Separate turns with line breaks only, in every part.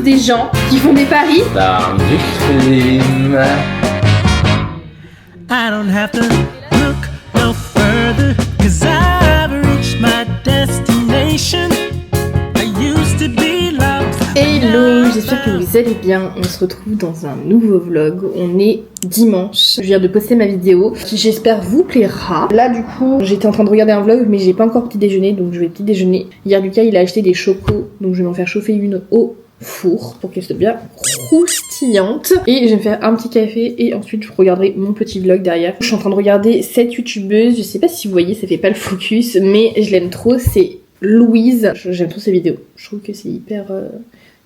des gens qui font des paris.
Dans du crime.
I don't have to look no further, 'cause I've reached my destination. I used to be loved.
Hello, j'espère que vous allez bien. On se retrouve dans un nouveau vlog. On est dimanche. Je viens de poster ma vidéo qui j'espère vous plaira. Là du coup j'étais en train de regarder un vlog mais j'ai pas encore petit déjeuner, donc je vais petit déjeuner. Hier Lucas il a acheté des chocos, donc je vais m'en faire chauffer une au four pour qu'elle soit bien croustillante. Et je vais me faire un petit café et ensuite je regarderai mon petit vlog derrière. Je suis en train de regarder cette youtubeuse, je sais pas si vous voyez, ça fait pas le focus mais je l'aime trop, c'est Louise. J'aime trop ses vidéos, je trouve que c'est hyper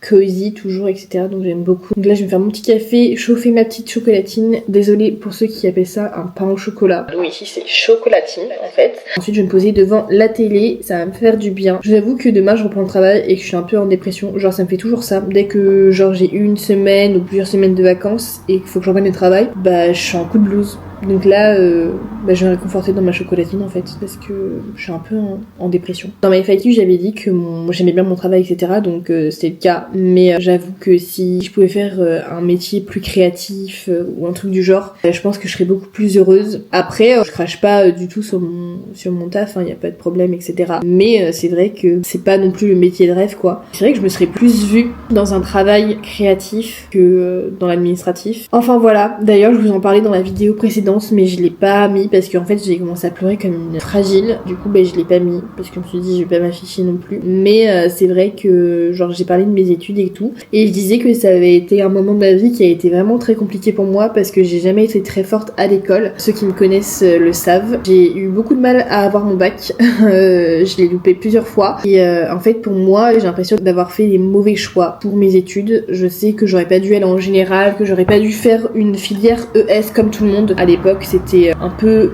cozy toujours, etc. Donc j'aime beaucoup. Donc là je vais me faire mon petit café, chauffer ma petite chocolatine. Désolée pour ceux qui appellent ça un pain au chocolat. Nous ici c'est chocolatine en fait. Ensuite je vais me poser devant la télé, ça va me faire du bien. Je vous avoue que demain je reprends le travail et que je suis un peu en dépression. Genre ça me fait toujours ça. Dès que genre j'ai une semaine ou plusieurs semaines de vacances et qu'il faut que je reprenne le travail, bah je suis en coup de blues. Donc là, je vais me réconforter dans ma chocolatine en fait, parce que je suis un peu en dépression. Dans ma FAQ, j'avais dit que j'aimais bien mon travail, etc. Donc c'était le cas. Mais j'avoue que si je pouvais faire un métier plus créatif ou un truc du genre, je pense que je serais beaucoup plus heureuse. Après, je crache pas du tout sur mon taf, y a pas de problème, etc. Mais c'est vrai que c'est pas non plus le métier de rêve, quoi. C'est vrai que je me serais plus vue dans un travail créatif que dans l'administratif. Enfin voilà. D'ailleurs, je vous en parlais dans la vidéo précédente, mais je l'ai pas mis parce qu'en fait j'ai commencé à pleurer comme une fragile. Du coup je l'ai pas mis parce que je me suis dit je vais pas m'afficher non plus. Mais c'est vrai que genre j'ai parlé de mes études et tout, et je disais que ça avait été un moment de ma vie qui a été vraiment très compliqué pour moi parce que j'ai jamais été très forte à l'école. Ceux qui me connaissent le savent. J'ai eu beaucoup de mal à avoir mon bac. Je l'ai loupé plusieurs fois et en fait pour moi j'ai l'impression d'avoir fait les mauvais choix pour mes études. Je sais que j'aurais pas dû aller en général, que j'aurais pas dû faire une filière ES comme tout le monde. À l'époque c'était un peu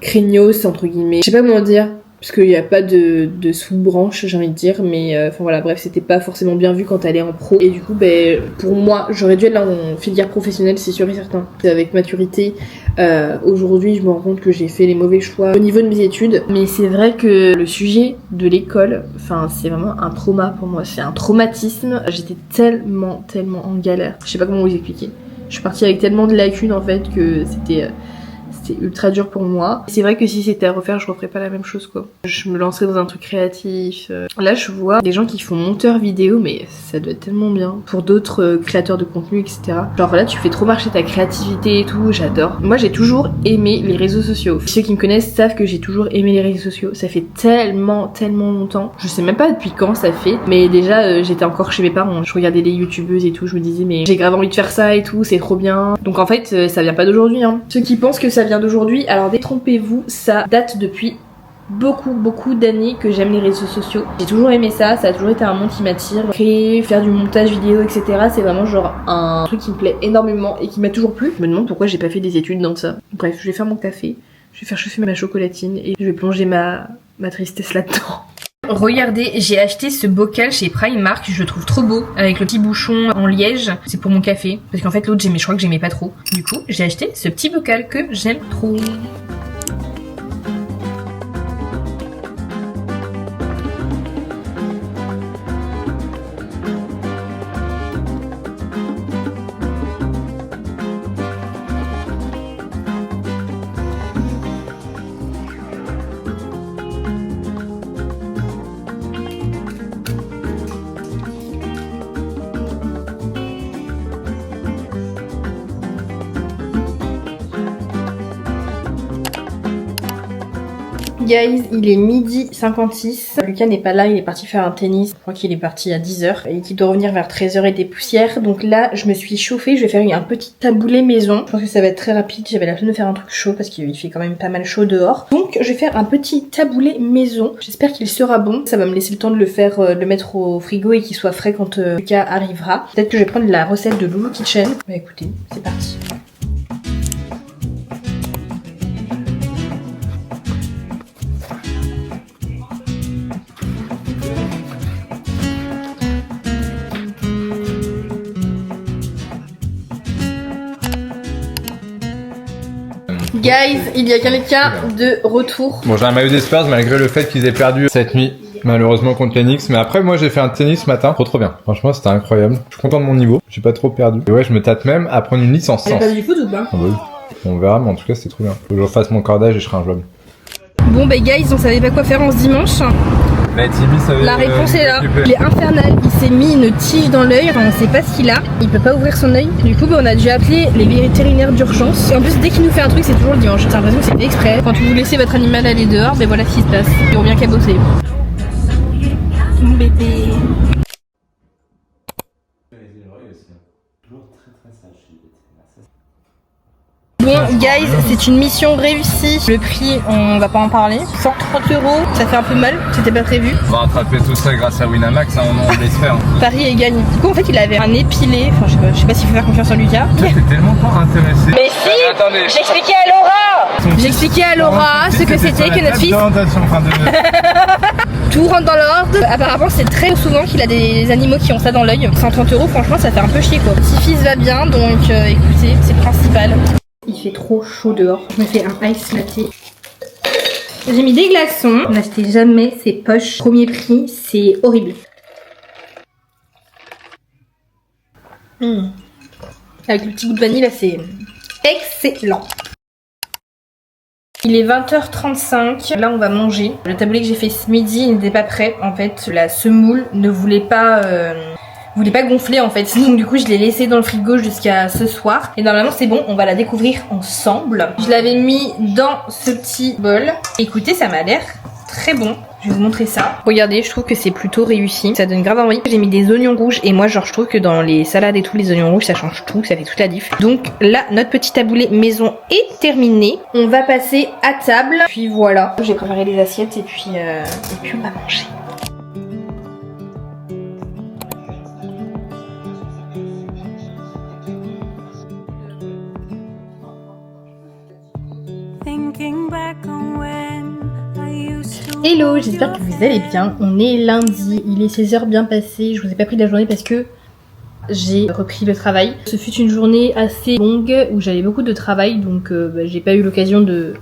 craignos entre guillemets, je sais pas comment dire, parce qu'il n'y a pas de sous-branche j'ai envie de dire, mais enfin voilà, bref, c'était pas forcément bien vu quand t'allais en pro, et du coup pour moi j'aurais dû aller en filière professionnelle, c'est sûr et certain. Avec maturité, aujourd'hui je me rends compte que j'ai fait les mauvais choix au niveau de mes études, mais c'est vrai que le sujet de l'école, enfin c'est vraiment un trauma pour moi, c'est un traumatisme. J'étais tellement en galère, je sais pas comment vous expliquer. Je suis partie avec tellement de lacunes en fait que c'était ultra dur pour moi. C'est vrai que si c'était à refaire, je referais pas la même chose, quoi. Je me lancerais dans un truc créatif. Là, je vois des gens qui font monteur vidéo, mais ça doit être tellement bien. Pour d'autres créateurs de contenu, etc. Genre là, tu fais trop marcher ta créativité et tout, j'adore. Moi, j'ai toujours aimé les réseaux sociaux. Ceux qui me connaissent savent que j'ai toujours aimé les réseaux sociaux. Ça fait tellement longtemps. Je sais même pas depuis quand ça fait, mais déjà, j'étais encore chez mes parents. Je regardais les youtubeuses et tout, je me disais, mais j'ai grave envie de faire ça et tout, c'est trop bien. Donc en fait, ça vient pas d'aujourd'hui, hein. Ceux qui pensent que ça vient d'aujourd'hui, alors détrompez-vous, ça date depuis beaucoup d'années que j'aime les réseaux sociaux. J'ai toujours aimé ça a toujours été un monde qui m'attire. Créer, faire du montage vidéo, etc. c'est vraiment genre un truc qui me plaît énormément et qui m'a toujours plu. Je me demande pourquoi j'ai pas fait des études dans ça. Bref, je vais faire mon café, je vais faire chauffer ma chocolatine et je vais plonger ma tristesse là-dedans. Regardez, j'ai acheté ce bocal chez Primark, je le trouve trop beau, avec le petit bouchon en liège, c'est pour mon café, parce qu'en fait l'autre je crois que j'aimais pas trop. Du coup, j'ai acheté ce petit bocal que j'aime trop. Guys, il est midi 56. Lucas n'est pas là, il est parti faire un tennis. Je crois qu'il est parti à 10h et qu'il doit revenir vers 13h et des poussières. Donc là, je me suis chauffée. Je vais faire un petit taboulé maison. Je pense que ça va être très rapide. J'avais la flemme de faire un truc chaud parce qu'il fait quand même pas mal chaud dehors. Donc je vais faire un petit taboulé maison. J'espère qu'il sera bon. Ça va me laisser le temps de le faire, de le mettre au frigo et qu'il soit frais quand Lucas arrivera. Peut-être que je vais prendre la recette de Loulou Kitchen. Bah écoutez, c'est parti.
Guys, il y a quelqu'un de retour.
Bon, j'ai un maillot d'espoir malgré le fait qu'ils aient perdu cette nuit.
Malheureusement contre l'Enix, mais après moi j'ai fait un tennis ce matin, trop bien. Franchement c'était incroyable. Je suis content de mon niveau, j'ai pas trop perdu. Et ouais, je me tâte même à prendre une licence.
Elle a pas du foot ou pas?
Ah bah oui. On verra, mais en tout cas c'était trop bien. Faut que je refasse mon cordage et je serai un jouable.
Bon bah guys, on savait pas quoi faire en ce dimanche.
Mais Timmy savait.
La réponse est là. Il est infernal, il s'est mis une tige dans l'œil, enfin, on sait pas ce qu'il a. Il peut pas ouvrir son œil. Du coup bah, on a dû appeler les vétérinaires d'urgence. Et en plus dès qu'il nous fait un truc c'est toujours le dimanche. J'ai l'impression que c'est fait exprès. Quand vous laissez votre animal aller dehors, ben voilà ce qui se passe. Il revient qu'à bosser. Mon bébé. Bon guys, c'est une mission réussie. Le prix, on va pas en parler. 130 €, ça fait un peu mal, c'était pas prévu.
On va rattraper tout ça grâce à Winamax, hein, on l'espère.
Paris est gagné. Du coup en fait il avait un épilé, enfin je sais pas s'il faut faire confiance en Lucas.
Toi t'es tellement pas intéressé.
Mais si,
attendez.
j'expliquais à Laura. J'expliquais à Laura ce que c'était que notre fils. Tout rentre dans l'ordre. Apparemment c'est très souvent qu'il a des animaux qui ont ça dans l'œil. 130 € franchement ça fait un peu chier quoi. Petit-fils va bien donc écoutez, c'est le principal. Il fait trop chaud dehors. Je me fais un ice latte. J'ai mis des glaçons. N'achetez jamais ces poches. Premier prix, c'est horrible. Avec le petit goût de vanille là, c'est excellent. Il est 20h35. Là, on va manger. Le taboulé que j'ai fait ce midi n'était pas prêt. En fait, la semoule ne voulait pas gonfler en fait, donc du coup je l'ai laissé dans le frigo jusqu'à ce soir et normalement c'est bon, on va la découvrir ensemble. Je l'avais mis dans ce petit bol. Écoutez, ça m'a l'air très bon. Je vais vous montrer ça. Regardez, je trouve que c'est plutôt réussi. Ça donne grave envie. J'ai mis des oignons rouges et moi genre je trouve que dans les salades et tout, les oignons rouges ça change tout, ça fait toute la diff. Donc là, notre petit taboulé maison est terminé. On va passer à table. Puis voilà. J'ai préparé les assiettes et puis on va manger. Hello, j'espère que vous allez bien. On est lundi, il est 16h bien passé. Je vous ai pas pris de la journée parce que j'ai repris le travail. Ce fut une journée assez longue où j'avais beaucoup de travail, donc j'ai pas eu l'occasion de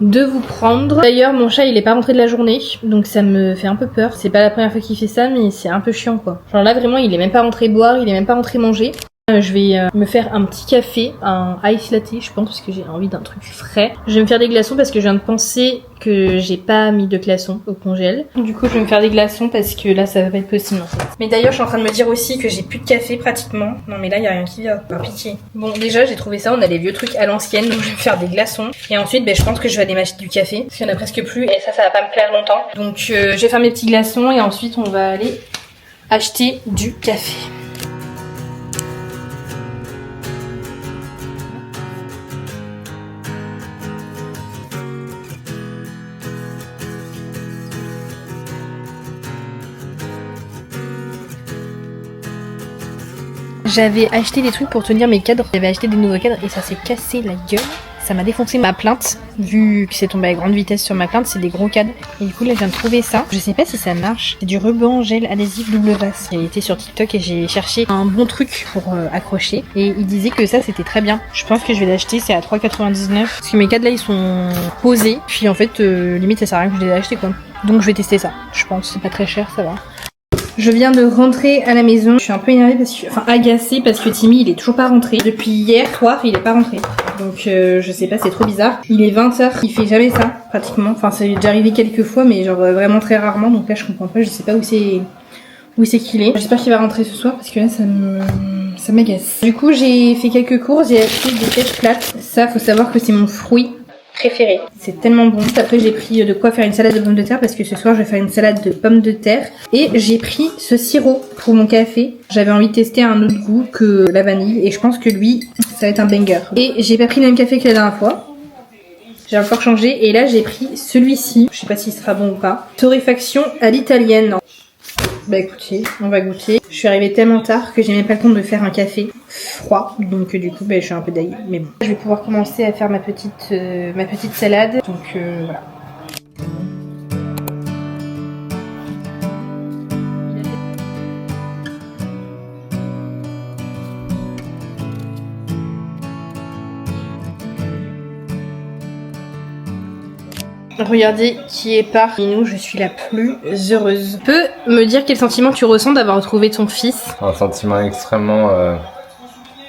vous prendre. D'ailleurs mon chat il est pas rentré de la journée, donc ça me fait un peu peur. C'est pas la première fois qu'il fait ça, mais c'est un peu chiant quoi. Genre là vraiment il est même pas rentré boire, il est même pas rentré manger. Je vais me faire un petit café, un ice latte je pense, parce que j'ai envie d'un truc frais. Je vais me faire des glaçons parce que je viens de penser que j'ai pas mis de glaçons au congèle. Du coup je vais me faire des glaçons parce que là ça va pas être possible en fait. Mais d'ailleurs je suis en train de me dire aussi que j'ai plus de café pratiquement. Non mais là y a rien qui vient, par pitié. Bon déjà j'ai trouvé ça, on a les vieux trucs à l'ancienne, donc je vais me faire des glaçons. Et ensuite je pense que je vais aller m'acheter du café, parce qu'il y en a presque plus et ça va pas me plaire longtemps. Donc je vais faire mes petits glaçons et ensuite on va aller acheter du café. J'avais acheté des trucs pour tenir mes cadres, j'avais acheté des nouveaux cadres et ça s'est cassé la gueule. Ça m'a défoncé ma plainte, vu que c'est tombé à grande vitesse sur ma plainte, c'est des gros cadres. Et du coup là je viens de trouver ça, je sais pas si ça marche. C'est du ruban gel adhésif double face. Il était sur TikTok et j'ai cherché un bon truc pour accrocher. Et il disait que ça c'était très bien. Je pense que je vais l'acheter, c'est à 3,99 €. Parce que mes cadres là ils sont posés, puis en fait limite ça sert à rien que je les ai achetés quoi. Donc je vais tester ça, je pense, c'est pas très cher, ça va. Je viens de rentrer à la maison. Je suis un peu énervée parce que, enfin agacée parce que Timmy il est toujours pas rentré. Depuis hier soir il est pas rentré. Donc je sais pas, c'est trop bizarre. Il est 20h, il fait jamais ça pratiquement. Enfin c'est déjà arrivé quelques fois mais genre vraiment très rarement. Donc là je comprends pas, je sais pas où c'est qu'il est. J'espère qu'il va rentrer ce soir parce que là ça m'agace. Du coup j'ai fait quelques courses, j'ai acheté des pêches plates. Ça faut savoir que c'est mon fruit préféré. C'est tellement bon. Après j'ai pris de quoi faire une salade de pommes de terre parce que ce soir je vais faire une salade de pommes de terre. Et j'ai pris ce sirop pour mon café. J'avais envie de tester un autre goût que la vanille et je pense que lui ça va être un banger. Et j'ai pas pris le même café que la dernière fois. J'ai encore changé et là j'ai pris celui-ci. Je sais pas s'il sera bon ou pas. Torréfaction à l'italienne. Bah écoutez, on va goûter. Je suis arrivée tellement tard que j'ai même pas le temps de faire un café froid. Donc du coup je suis un peu daille. Mais bon. Je vais pouvoir commencer à faire ma petite salade. Donc voilà. Regardez qui est parmi nous, je suis la plus heureuse. Tu peux me dire quel sentiment tu ressens d'avoir retrouvé ton fils?
Un sentiment extrêmement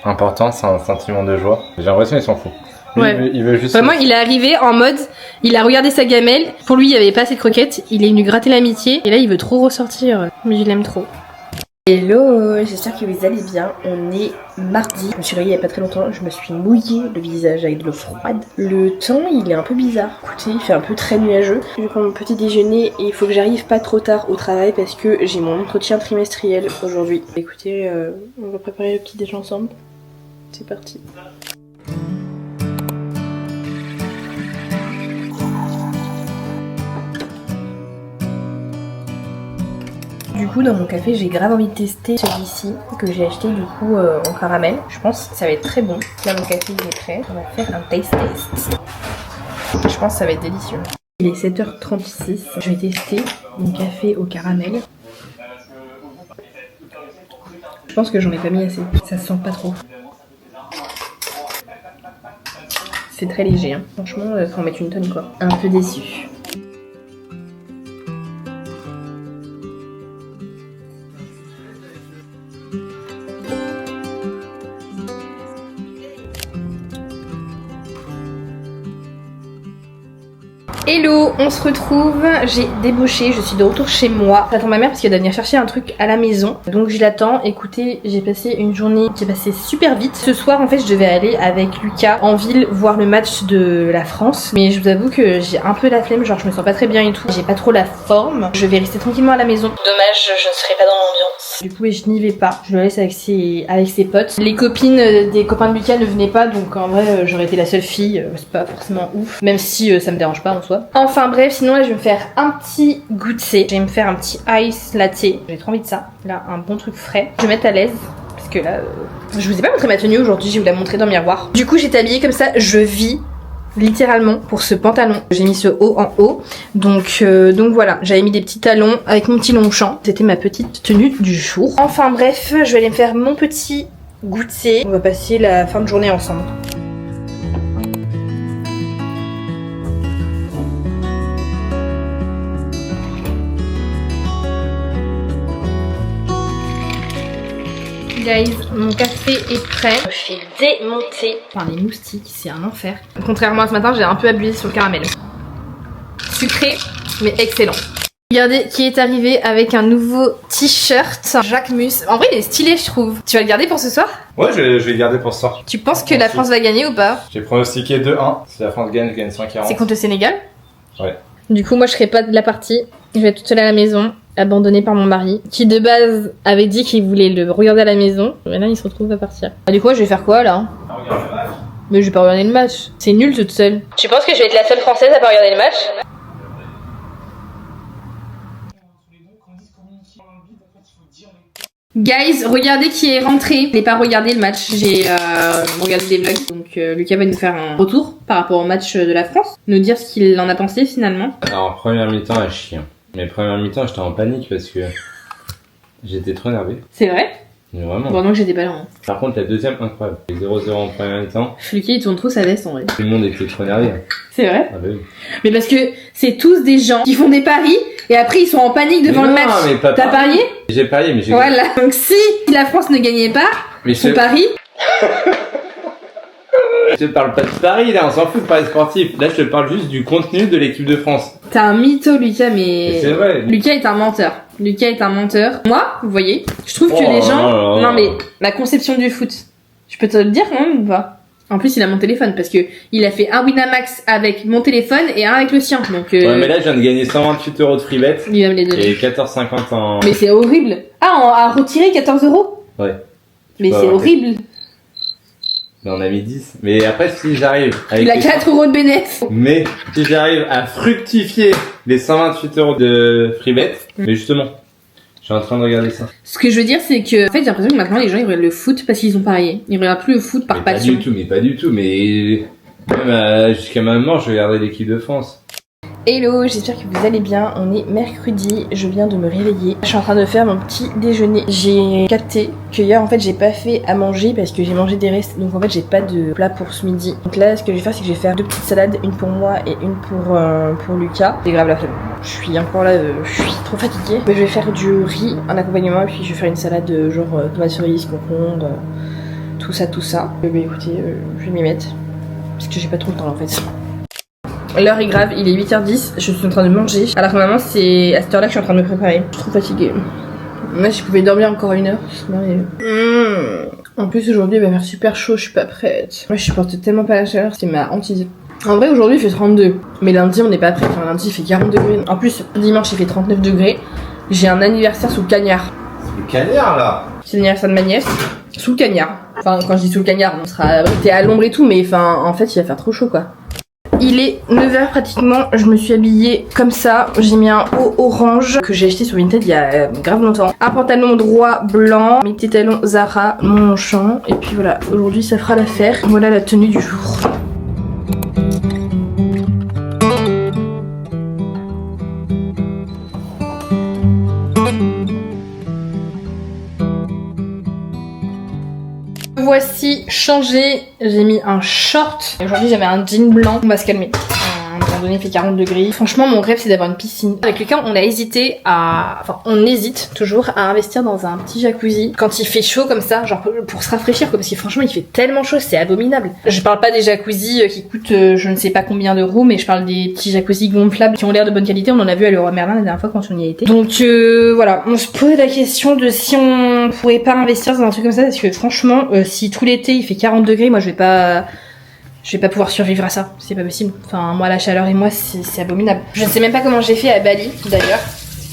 important, c'est un sentiment de joie. J'ai l'impression qu'il s'en fout. Lui,
Ouais.
il veut juste...
Vraiment, il est arrivé en mode, il a regardé sa gamelle, pour lui il n'y avait pas assez de croquettes, il est venu gratter l'amitié, et là il veut trop ressortir, mais je l'aime trop. Hello, j'espère que vous allez bien, on est mardi, je me suis réveillée il n'y a pas très longtemps, je me suis mouillée le visage avec de l'eau froide. Le temps il est un peu bizarre, écoutez il fait un peu très nuageux. Je vais prendre mon petit déjeuner et il faut que j'arrive pas trop tard au travail parce que j'ai mon entretien trimestriel aujourd'hui. Écoutez, on va préparer le petit déjeuner ensemble, c'est parti. Du coup dans mon café j'ai grave envie de tester celui-ci que j'ai acheté du coup en caramel. Je pense que ça va être très bon. Là mon café il est prêt. On va faire un taste test. Je pense que ça va être délicieux. Il est 7h36. Je vais tester mon café au caramel. Je pense que j'en ai pas mis assez. Ça se sent pas trop. C'est très léger hein. Franchement faut en mettre une tonne quoi. Un peu déçu. Hello, on se retrouve, j'ai débauché, je suis de retour chez moi. J'attends ma mère parce qu'elle doit venir chercher un truc à la maison. Donc je l'attends, écoutez, j'ai passé une journée qui est passée super vite. Ce soir en fait je devais aller avec Lucas en ville voir le match de la France. Mais je vous avoue que j'ai un peu la flemme, genre je me sens pas très bien et tout. J'ai pas trop la forme, je vais rester tranquillement à la maison. Dommage, je ne serai pas dans l'ambiance. Du coup je n'y vais pas, je le laisse avec ses potes. Les copines des copains de Lucas ne venaient pas donc en vrai j'aurais été la seule fille, c'est pas forcément ouf. Même si ça me dérange pas en soi. Enfin bref, sinon là je vais me faire un petit goûter. Je vais me faire un petit ice latte. J'ai trop envie de ça. Là, un bon truc frais. Je vais mettre à l'aise. Parce que là, je vous ai pas montré ma tenue aujourd'hui, je vais vous la montrer dans le miroir. Du coup, j'étais habillée comme ça. Je vis littéralement pour ce pantalon. J'ai mis ce haut en haut. Donc voilà, j'avais mis des petits talons avec mon petit Longchamp. C'était ma petite tenue du jour. Enfin bref, je vais aller me faire mon petit goûter. On va passer la fin de journée ensemble. Guys, mon café est prêt. Je me fais démonter par les moustiques, c'est un enfer. Contrairement à ce matin, j'ai un peu abusé sur le caramel. Sucré, mais excellent. Regardez qui est arrivé avec un nouveau t-shirt. Jacques Mus. En vrai, il est stylé, je trouve. Tu vas le garder pour ce soir?
Ouais, je vais le garder pour ce soir.
Tu penses que la France va gagner ou pas?
J'ai pronostiqué 2-1. Si la France gagne, je gagne 140.
C'est contre le Sénégal?
Ouais.
Du coup, moi, je serai pas de la partie. Je vais être toute seule à la maison, abandonnée par mon mari, qui de base avait dit qu'il voulait le regarder à la maison. Mais là, il se retrouve à partir. Du coup, je vais faire quoi, là? Mais je vais pas regarder le match. C'est nul toute seule. Tu penses que je vais être la seule française à pas regarder le match? Guys, regardez qui est rentré. Je n'ai pas regardé le match, j'ai regardé des vlogs. Donc Lucas va nous faire un retour par rapport au match de la France. Nous dire ce qu'il en a pensé finalement.
Alors, première mi-temps, à chier. Mais première mi-temps, j'étais en panique parce que j'étais trop énervé.
C'est vrai?
Mais vraiment.
Bon, donc j'étais pas là. Hein.
Par contre, la deuxième, incroyable. 0-0 en première mi-temps.
Lucas il tourne trop sa veste en vrai.
Tout le monde était trop énervé.
C'est vrai?
Ah bah oui.
Mais parce que c'est tous des gens qui font des paris et après ils sont en panique devant
Mais
le
non,
match.
mais pas
T'as parié?
J'ai parié, mais j'ai...
Voilà. Donc si la France ne gagnait pas,
Mais
son pari.
Je te parle pas de Paris là, on s'en fout de Paris sportif. Là, je te parle juste du contenu de l'équipe de France.
T'es un mytho, Lucas, mais.
Et c'est vrai.
Lucas est un menteur. Lucas est un menteur. Moi, vous voyez, je trouve que
Oh
les gens.
là là.
Non, mais la conception du foot. Je peux te le dire quand même ou pas? En plus, il a mon téléphone parce que il a fait un Winamax avec mon téléphone et un avec le sien. Donc.
Ouais, mais là, je viens de gagner 128 € de free bet.
Il va me les donner.
Et 14,50 en...
Mais c'est horrible. Ah, à retirer 14 €?
Ouais.
Mais
Bah,
c'est
ouais.
horrible.
Mais on a mis 10. Mais après, si j'arrive avec
Il a
les-
4 € de bénéfice.
Mais si j'arrive à fructifier les 128 € de free bet, mais justement, je suis en train de regarder ça.
Ce que je veux dire, c'est que en fait, j'ai l'impression que maintenant les gens ils regardent le foot parce qu'ils ont parié. Ils regardent plus le foot par
Mais pas
passion.
du tout, mais même jusqu'à ma mort, je regardais l'équipe de France.
Hello, j'espère que vous allez bien. On est mercredi, je viens de me réveiller. Je suis en train de faire mon petit déjeuner. J'ai capté que hier en fait j'ai pas fait à manger parce que j'ai mangé des restes. Donc en fait j'ai pas de plat pour ce midi. Donc là ce que je vais faire c'est que je vais faire 2 petites salades, une pour moi et une pour Lucas. C'est grave la flemme. Je suis encore là, je suis trop fatiguée. Mais je vais faire du riz en accompagnement et puis je vais faire une salade genre tomate cerise, concombre, tout ça. Bah écoutez, je vais m'y mettre. Parce que j'ai pas trop le temps là, en fait. L'heure est grave, il est 8h10, je suis en train de manger. Alors que normalement c'est à cette heure là que je suis en train de me préparer. Je suis trop fatiguée. Là je pouvais dormir encore 1 heure. En plus aujourd'hui il va faire super chaud, je suis pas prête. Moi je supporte tellement pas la chaleur, c'est ma hantise. En vrai aujourd'hui il fait 32, mais lundi on n'est pas prêt. Enfin lundi il fait 40 degrés. En plus dimanche il fait 39 degrés. J'ai un anniversaire sous le cagnard.
Le cagnard là.
C'est l'anniversaire de ma nièce. Sous le cagnard. Enfin quand je dis sous le cagnard, on sera abrité à l'ombre et tout, mais enfin en fait il va faire trop chaud quoi. Il est 9h pratiquement, je me suis habillée comme ça, j'ai mis un haut orange que j'ai acheté sur Vinted il y a grave longtemps. Un pantalon droit blanc, mes petits talons Zara, mon champ, et puis voilà, aujourd'hui ça fera l'affaire. Voilà la tenue du jour. Voici changé, j'ai mis un short. Aujourd'hui j'avais un jean blanc, on va se calmer. À un moment donné il fait 40 degrés. Franchement mon rêve c'est d'avoir une piscine. Avec quelqu'un on a hésité à... Enfin on hésite toujours à investir dans un petit jacuzzi. Quand il fait chaud comme ça, genre pour se rafraîchir quoi. Parce que franchement il fait tellement chaud, c'est abominable. Je parle pas des jacuzzis qui coûtent je ne sais pas combien d'euros, mais je parle des petits jacuzzis gonflables qui ont l'air de bonne qualité. On en a vu à Leroy Merlin la dernière fois quand on y a été. Donc voilà, on se pose la question de si on pourrait pas investir dans un truc comme ça. Parce que franchement si tout l'été il fait 40 degrés, moi je vais pas pouvoir survivre à ça, c'est pas possible. Enfin moi la chaleur et moi c'est abominable. Je ne sais même pas comment j'ai fait à Bali d'ailleurs.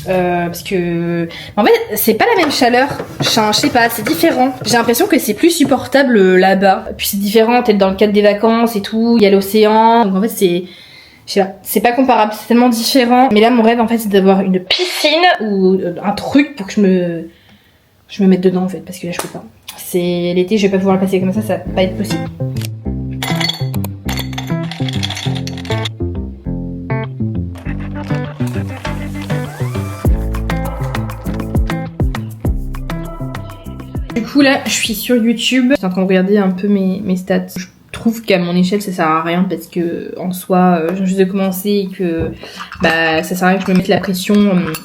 Parce que en fait c'est pas la même chaleur, je sais pas, c'est différent. J'ai l'impression que c'est plus supportable là-bas. Puis c'est différent, t'es dans le cadre des vacances et tout, il y a l'océan, donc en fait c'est... Je sais pas, c'est pas comparable, c'est tellement différent. Mais là mon rêve en fait c'est d'avoir une piscine ou un truc pour que je me mette dedans en fait, parce que là je peux pas. C'est l'été, je vais pas pouvoir le passer comme ça va pas être possible. Du coup là je suis sur YouTube, je suis en train de regarder un peu mes stats. Je trouve qu'à mon échelle ça sert à rien parce que en soi je viens juste de commencer et que ça sert à rien que je me mette la pression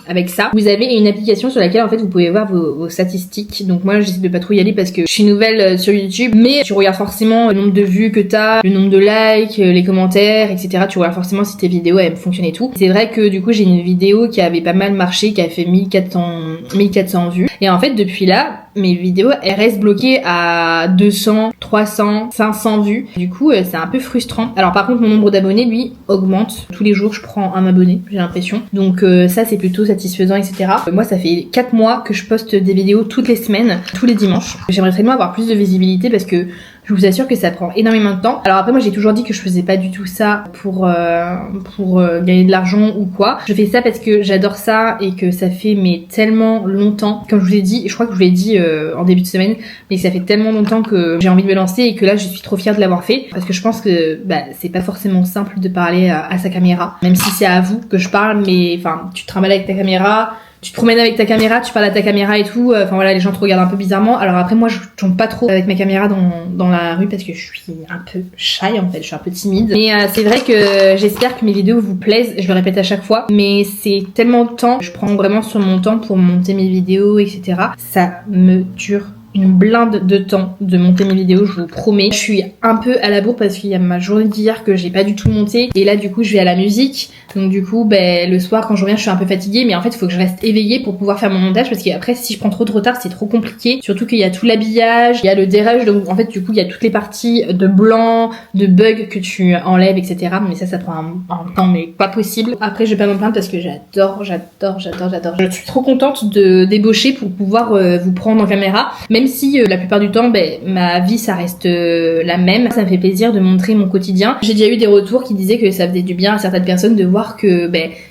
avec ça. Vous avez une application sur laquelle en fait vous pouvez voir vos statistiques. Donc moi j'essaie de pas trop y aller parce que je suis nouvelle sur YouTube, mais tu regardes forcément le nombre de vues que t'as, le nombre de likes, les commentaires, etc. Tu regardes forcément si tes vidéos elles fonctionnent et tout. C'est vrai que du coup j'ai une vidéo qui avait pas mal marché, qui a fait 1400 vues, et en fait depuis là mes vidéos elles restent bloquées à 200, 300, 500 vues. Du coup c'est un peu frustrant. Alors par contre mon nombre d'abonnés lui augmente. Tous les jours je prends un abonné, j'ai l'impression. Donc ça c'est plutôt satisfaisant, etc. Moi ça fait 4 mois que je poste des vidéos toutes les semaines, tous les dimanches. J'aimerais tellement avoir plus de visibilité parce que je vous assure que ça prend énormément de temps. Alors après moi j'ai toujours dit que je faisais pas du tout ça pour gagner de l'argent ou quoi. Je fais ça parce que j'adore ça et que ça fait tellement longtemps. Comme je vous l'ai dit, je crois que je vous l'ai dit en début de semaine, mais ça fait tellement longtemps que j'ai envie de me lancer et que là je suis trop fière de l'avoir fait. Parce que je pense que c'est pas forcément simple de parler à sa caméra. Même si c'est à vous que je parle, mais enfin tu te trimbales avec ta caméra, tu te promènes avec ta caméra, tu parles à ta caméra et tout, enfin voilà, les gens te regardent un peu bizarrement. Alors après moi je tourne pas trop avec ma caméra dans la rue parce que je suis un peu shy en fait, je suis un peu timide. Mais c'est vrai que j'espère que mes vidéos vous plaisent, je le répète à chaque fois, mais c'est tellement de temps, je prends vraiment sur mon temps pour monter mes vidéos, etc. Ça me dure une blinde de temps de monter mes vidéos, je vous promets. Je suis un peu à la bourre parce qu'il y a ma journée d'hier que j'ai pas du tout monté, et là du coup je vais à la musique, donc du coup le soir quand je reviens je suis un peu fatiguée, mais en fait il faut que je reste éveillée pour pouvoir faire mon montage parce qu'après si je prends trop de retard c'est trop compliqué, surtout qu'il y a tout l'habillage, il y a le dérage, donc en fait du coup il y a toutes les parties de blanc, de bug que tu enlèves, etc. Mais ça prend un temps mais pas possible. Après je vais pas m'en plaindre parce que j'adore. Je suis trop contente de débaucher pour pouvoir vous prendre en caméra, même même si la plupart du temps, ma vie ça reste la même, ça me fait plaisir de montrer mon quotidien. J'ai déjà eu des retours qui disaient que ça faisait du bien à certaines personnes de voir que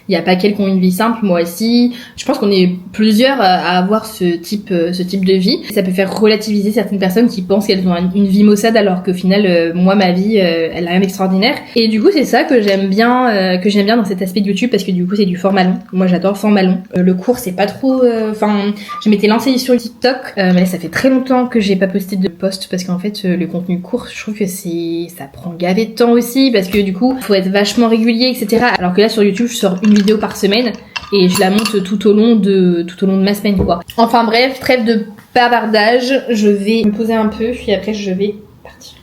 il y a pas qu'elles qui ont une vie simple, moi aussi. Je pense qu'on est plusieurs à avoir ce type de vie. Ça peut faire relativiser certaines personnes qui pensent qu'elles ont une vie maussade alors qu'au final, moi ma vie, elle a rien d'extraordinaire. Et du coup, c'est ça que j'aime bien dans cet aspect de YouTube parce que du coup, c'est du format long. Moi, j'adore format long. Le court, c'est pas trop. Je m'étais lancée sur TikTok, mais là, ça fait très longtemps que j'ai pas posté de post parce qu'en fait, le contenu court, je trouve que ça prend gavé de temps aussi parce que du coup, faut être vachement régulier, etc. Alors que là, sur YouTube, je sors une vidéo par semaine et je la monte tout au long de ma semaine, quoi. Enfin bref, trêve de bavardage. Je vais me poser un peu, puis après, je vais partir.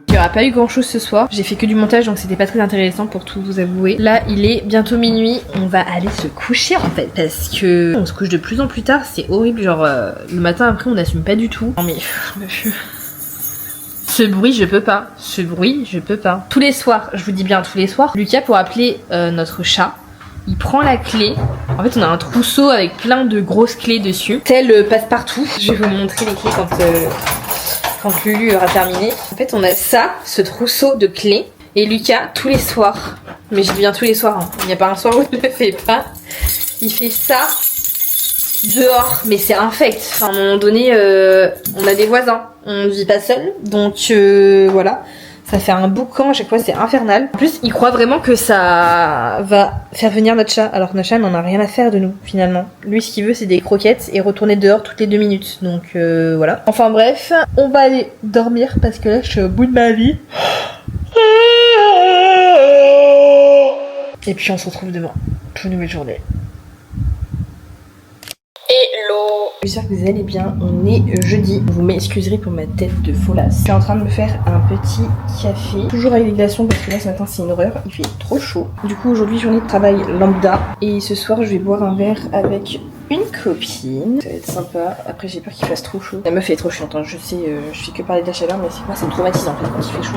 Il n'y aura pas eu grand chose ce soir, j'ai fait que du montage donc c'était pas très intéressant pour tout vous avouer. Là il est bientôt minuit, on va aller se coucher en fait parce que on se couche de plus en plus tard, c'est horrible, genre le matin après on n'assume pas du tout. Non mais ce bruit je peux pas, Tous les soirs, je vous dis bien tous les soirs, Lucas pour appeler notre chat, il prend la clé. En fait on a un trousseau avec plein de grosses clés dessus, tel passe-partout. Je vais vous montrer les clés quand Lulu aura terminé. En fait, on a ce trousseau de clés. Et Lucas, tous les soirs, mais je dis bien tous les soirs, hein. Il n'y a pas un soir où il ne le fait pas. Il fait ça dehors, mais c'est infect. Enfin, à un moment donné, on a des voisins. On ne vit pas seul, donc voilà. Ça fait un boucan, à chaque fois c'est infernal. En plus, il croit vraiment que ça va faire venir notre chat, alors que notre chat n'en a rien à faire de nous, finalement. Lui, ce qu'il veut, c'est des croquettes et retourner dehors toutes les 2 minutes. Donc voilà. Enfin bref, on va aller dormir parce que là, je suis au bout de ma vie. Et puis on se retrouve demain pour une nouvelle journée. Hello! J'espère que vous allez bien, on est jeudi. Vous m'excuserez pour ma tête de folasse. Je suis en train de me faire un petit café. Toujours avec des glaçons parce que là ce matin c'est une horreur, il fait trop chaud. Du coup aujourd'hui journée de travail lambda. Et ce soir je vais boire un verre avec une copine. Ça va être sympa. Après j'ai peur qu'il fasse trop chaud. La meuf est trop chiante, hein. Je sais, je fais que parler de la chaleur mais c'est moi ça me traumatise en fait quand il fait chaud.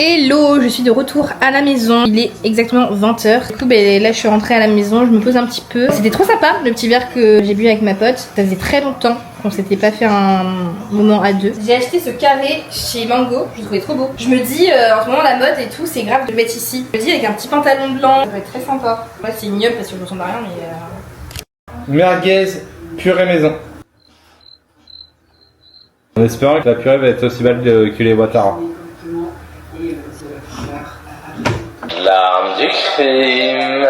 Hello, je suis de retour à la maison. Il est exactement 20h. Du coup, là, je suis rentrée à la maison. Je me pose un petit peu. C'était trop sympa, le petit verre que j'ai bu avec ma pote. Ça faisait très longtemps qu'on s'était pas fait un moment à deux. J'ai acheté ce carré chez Mango. Je le trouvais trop beau. Je me dis, en ce moment, la mode et tout, c'est grave de le mettre ici. Je me dis, avec un petit pantalon blanc, ça va être très sympa. Moi, c'est ignoble parce que je ressemble à rien, mais...
Merguez, purée maison. En espérant que la purée va être aussi belle que les Ouattara. L'arme du crime.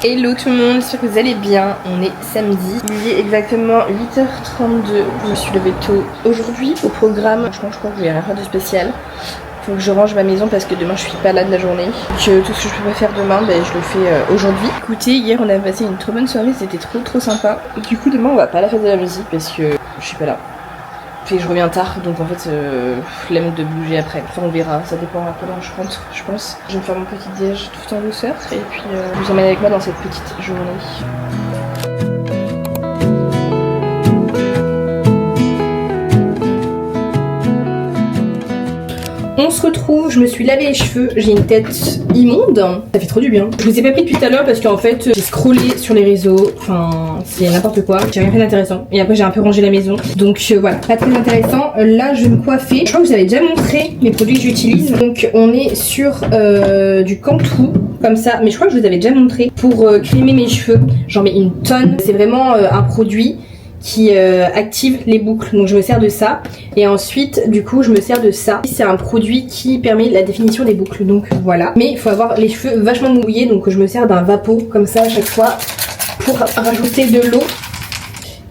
Hello tout le monde, j'espère que vous allez bien. On est samedi, il est exactement 8h32. Je me suis levée tôt aujourd'hui. Au programme, franchement je crois que je vais rien faire de spécial. Faut que je range ma maison parce que demain je suis pas là de la journée. Donc tout ce que je peux pas faire demain, je le fais aujourd'hui. Écoutez, hier on a passé une trop bonne soirée, c'était trop sympa. Du coup demain on va pas à la fête de la musique parce que je suis pas là. Puis je reviens tard, donc en fait flemme de bouger après. Enfin on verra, ça dépend à quelle heure je rentre, je pense. Je vais me faire mon petit déj tout en douceur et puis je vous emmène avec moi dans cette petite journée. On se retrouve, je me suis lavé les cheveux, j'ai une tête immonde, ça fait trop du bien. Je vous ai pas pris depuis tout à l'heure parce qu'en fait j'ai scrollé sur les réseaux, enfin c'est n'importe quoi, j'ai rien fait d'intéressant. Et après j'ai un peu rangé la maison, donc voilà, pas très intéressant. Là je vais me coiffer, je crois que je vous avais déjà montré les produits que j'utilise. Donc on est sur du Cantu, comme ça, mais je crois que je vous avais déjà montré. Pour crémer mes cheveux, j'en mets une tonne, c'est vraiment un produit qui active les boucles, donc je me sers de ça. Et ensuite du coup je me sers de ça, c'est un produit qui permet la définition des boucles, donc voilà. Mais il faut avoir les cheveux vachement mouillés, donc je me sers d'un vapeau comme ça à chaque fois pour rajouter de l'eau.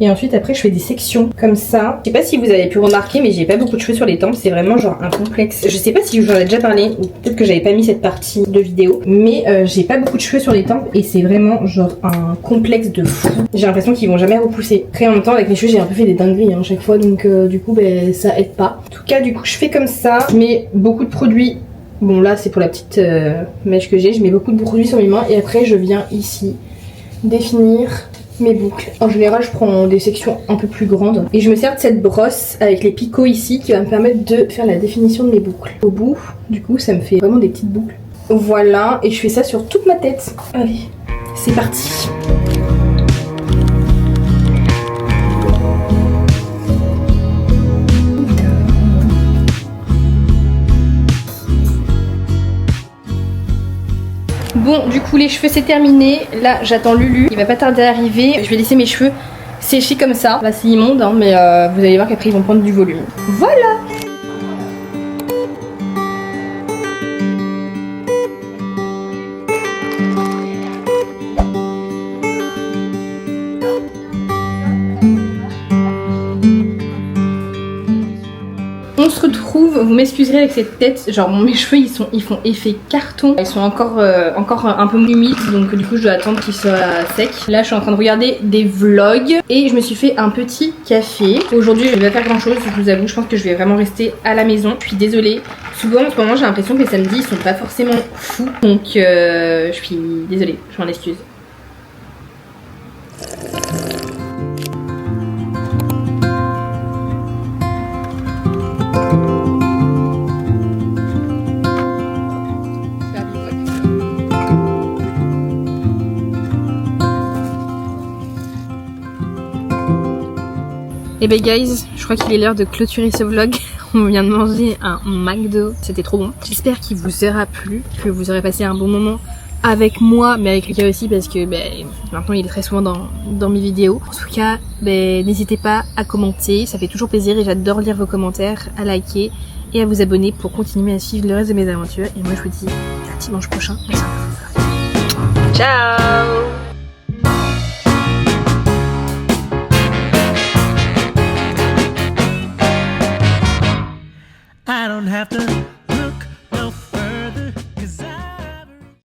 Et ensuite après je fais des sections comme ça. Je sais pas si vous avez pu remarquer, mais j'ai pas beaucoup de cheveux sur les tempes, c'est vraiment genre un complexe. Je sais pas si j'en ai déjà parlé, ou peut-être que j'avais pas mis cette partie de vidéo, mais j'ai pas beaucoup de cheveux sur les tempes et c'est vraiment genre un complexe de fou. J'ai l'impression qu'ils vont jamais repousser. Après en même temps avec mes cheveux j'ai un peu fait des dingueries hein, chaque fois, donc du coup ça aide pas. En tout cas du coup je fais comme ça, je mets beaucoup de produits. Bon là c'est pour la petite mèche que j'ai, je mets beaucoup de produits sur mes mains et après je viens ici définir mes boucles. En général je prends des sections un peu plus grandes et je me sers de cette brosse avec les picots ici qui va me permettre de faire la définition de mes boucles. Au bout du coup ça me fait vraiment des petites boucles. Voilà, et je fais ça sur toute ma tête. Allez, c'est parti. Bon, du coup les cheveux c'est terminé. Là j'attends Lulu, il va pas tarder à arriver. Je vais laisser mes cheveux sécher comme ça. Là c'est immonde hein, mais vous allez voir qu'après ils vont prendre du volume. Voilà. On se retrouve, vous m'excuserez avec cette tête, genre mes cheveux ils font effet carton. Ils sont encore un peu humides, donc du coup je dois attendre qu'ils soient secs. Là je suis en train de regarder des vlogs et je me suis fait un petit café. Aujourd'hui je vais pas faire grand chose, je vous avoue, je pense que je vais vraiment rester à la maison. Je suis désolée, souvent en ce moment j'ai l'impression que les samedis ils sont pas forcément fous, donc je suis désolée, je m'en excuse. Et ben guys, je crois qu'il est l'heure de clôturer ce vlog. On vient de manger un McDo, c'était trop bon. J'espère qu'il vous aura plu, que vous aurez passé un bon moment avec moi, mais avec Lucas aussi parce que maintenant il est très souvent dans mes vidéos. En tout cas, n'hésitez pas à commenter, ça fait toujours plaisir et j'adore lire vos commentaires, à liker et à vous abonner pour continuer à suivre le reste de mes aventures. Et moi je vous dis à dimanche prochain. Ciao.